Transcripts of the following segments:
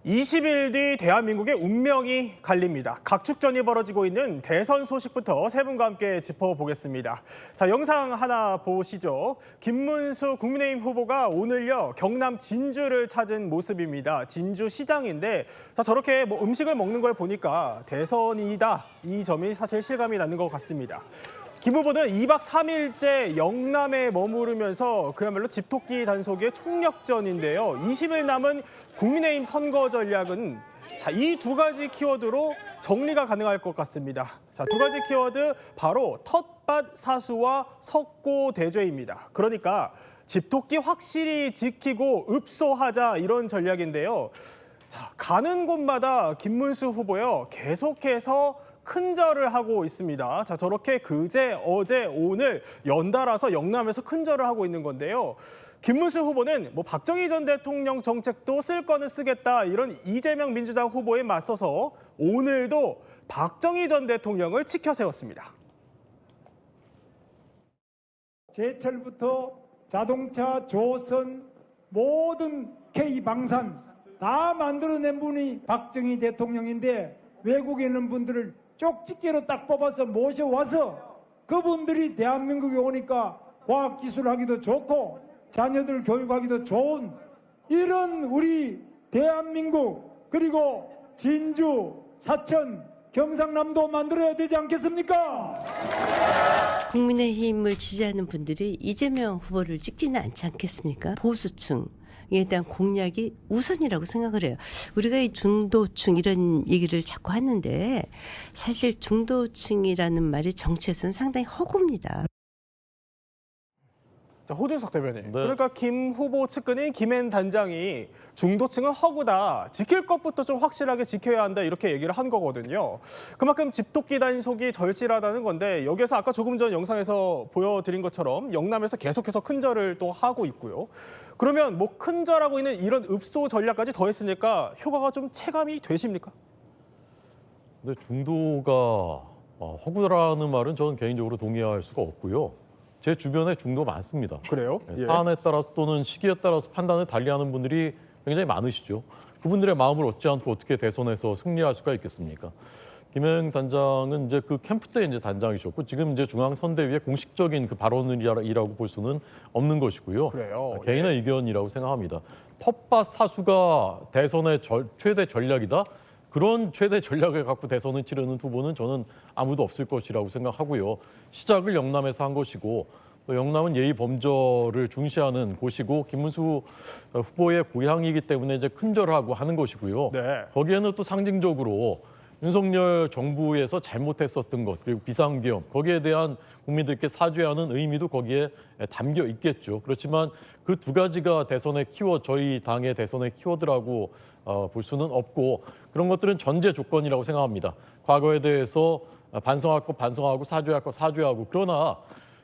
20일 뒤 대한민국의 운명이 갈립니다. 각축전이 벌어지고 있는 대선 소식부터 세 분과 함께 짚어보겠습니다. 자, 영상 하나 보시죠. 김문수 국민의힘 후보가 오늘요 경남 진주를 찾은 모습입니다. 진주 시장인데 자, 저렇게 음식을 먹는 걸 보니까 대선이다. 이 점이 사실 실감이 나는 것 같습니다. 김 후보는 2박 3일째 영남에 머무르면서 그야말로 집토끼 단속의 총력전인데요. 20일 남은 국민의힘 선거 전략은 이 두 가지 키워드로 정리가 가능할 것 같습니다. 자, 두 가지 키워드 바로 텃밭 사수와 석고 대죄입니다. 그러니까 집토끼 확실히 지키고 읍소하자 이런 전략인데요. 자, 가는 곳마다 김문수 후보요 계속해서 큰절을 하고 있습니다. 자, 저렇게 그제, 어제, 오늘 연달아서 영남에서 큰절을 하고 있는 건데요. 김문수 후보는 박정희 전 대통령 정책도 쓸 거는 쓰겠다 이런 이재명 민주당 후보에 맞서서 오늘도 박정희 전 대통령을 치켜 세웠습니다. 제철부터 자동차, 조선, 모든 K방산 다 만들어낸 분이 박정희 대통령인데 외국에 있는 분들을 쪽집게로 딱 뽑아서 모셔와서 그분들이 대한민국에 오니까 과학기술하기도 좋고 자녀들 교육하기도 좋은 이런 우리 대한민국 그리고 진주, 사천, 경상남도 만들어야 되지 않겠습니까? 국민의힘을 지지하는 분들이 이재명 후보를 찍지는 않지 않겠습니까? 보수층에 대한 공략이 우선이라고 생각을 해요. 우리가 이 중도층 이런 얘기를 자꾸 하는데 사실 중도층이라는 말이 정치에서는 상당히 허구입니다. 자, 호준석 대변인. 네. 그러니까 김 후보 측근인 김앤 단장이 중도층은 허구다. 지킬 것부터 좀 확실하게 지켜야 한다. 이렇게 얘기를 한 거거든요. 그만큼 집토끼 단속이 절실하다는 건데 여기에서 아까 조금 전 영상에서 보여드린 것처럼 영남에서 계속해서 큰절을 또 하고 있고요. 그러면 큰절하고 있는 이런 읍소 전략까지 더했으니까 효과가 좀 체감이 되십니까? 근데 중도가 허구라는 말은 저는 개인적으로 동의할 수가 없고요. 제 주변에 중도 많습니다. 그래요? 예. 사안에 따라서 또는 시기에 따라서 판단을 달리하는 분들이 굉장히 많으시죠. 그분들의 마음을 얻지 않고 어떻게 대선에서 승리할 수가 있겠습니까? 김행 단장은 이제 그 캠프 때 이제 단장이셨고 지금 이제 중앙선대위의 공식적인 그 발언이라고 볼 수는 없는 것이고요. 그래요? 개인의 의견이라고 생각합니다. 텃밭 사수가 대선의 최대 전략이다. 그런 최대 전략을 갖고 대선을 치르는 후보는 저는 아무도 없을 것이라고 생각하고요. 시작을 영남에서 한 것이고 또 영남은 예의 범절을 중시하는 곳이고 김문수 후보의 고향이기 때문에 이제 큰절하고 하는 것이고요. 네. 거기에는 또 상징적으로 윤석열 정부에서 잘못했었던 것 그리고 비상계엄 거기에 대한 국민들께 사죄하는 의미도 거기에 담겨 있겠죠. 그렇지만 그 두 가지가 대선의 저희 당의 대선의 키워드라고 볼 수는 없고 그런 것들은 전제 조건이라고 생각합니다. 과거에 대해서 반성할 것 반성하고 사죄할 것 사죄하고 그러나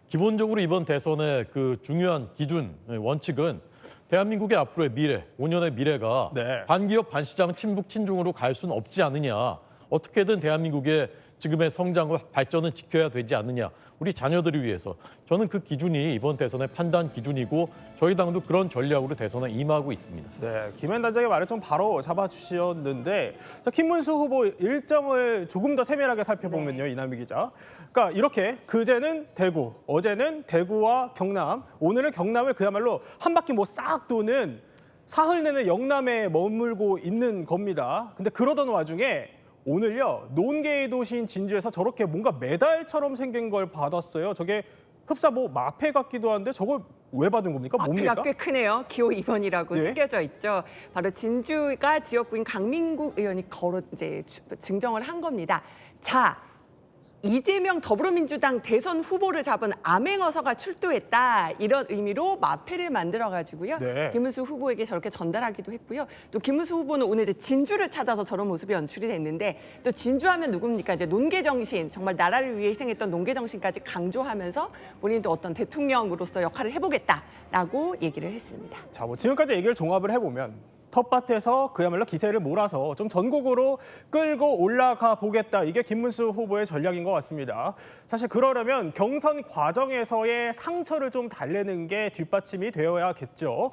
기본적으로 이번 대선의 그 중요한 기준 원칙은 대한민국의 앞으로의 미래, 5년의 미래가 네. 반기업, 반시장, 친북, 친중으로 갈 수는 없지 않느냐. 어떻게든 대한민국의 지금의 성장과 발전을 지켜야 되지 않느냐. 우리 자녀들을 위해서. 저는 그 기준이 이번 대선의 판단 기준이고 저희 당도 그런 전략으로 대선에 임하고 있습니다. 네, 김앤 단장의 말을 좀 바로 잡아주셨는데 자, 김문수 후보 일정을 조금 더 세밀하게 살펴보면요, 이남희 기자. 그러니까 이렇게 그제는 대구, 어제는 대구와 경남, 오늘은 경남을 그야말로 한 바퀴 싹 도는 사흘 내내 영남에 머물고 있는 겁니다. 근데 그러던 와중에 오늘요 논개의 도시인 진주에서 저렇게 뭔가 메달처럼 생긴 걸 받았어요. 저게 흡사 마패 같기도 한데 저걸 왜 받은 겁니까? 뭡니까? 마패가 꽤 크네요. 기호 2번이라고 예? 새겨져 있죠. 바로 진주가 지역구인 강민국 의원이 증정을 한 겁니다. 자, 이재명 더불어민주당 대선 후보를 잡은 암행어사가 출두했다. 이런 의미로 마패를 만들어가지고요. 네. 김문수 후보에게 저렇게 전달하기도 했고요. 또 김문수 후보는 오늘 이제 진주를 찾아서 저런 모습이 연출이 됐는데 또 진주하면 누굽니까? 이제 논개정신, 정말 나라를 위해 희생했던 논개정신까지 강조하면서 본인도 어떤 대통령으로서 역할을 해보겠다라고 얘기를 했습니다. 자, 지금까지 얘기를 종합을 해보면 텃밭에서 그야말로 기세를 몰아서 좀 전국으로 끌고 올라가 보겠다. 이게 김문수 후보의 전략인 것 같습니다. 사실 그러려면 경선 과정에서의 상처를 좀 달래는 게 뒷받침이 되어야겠죠.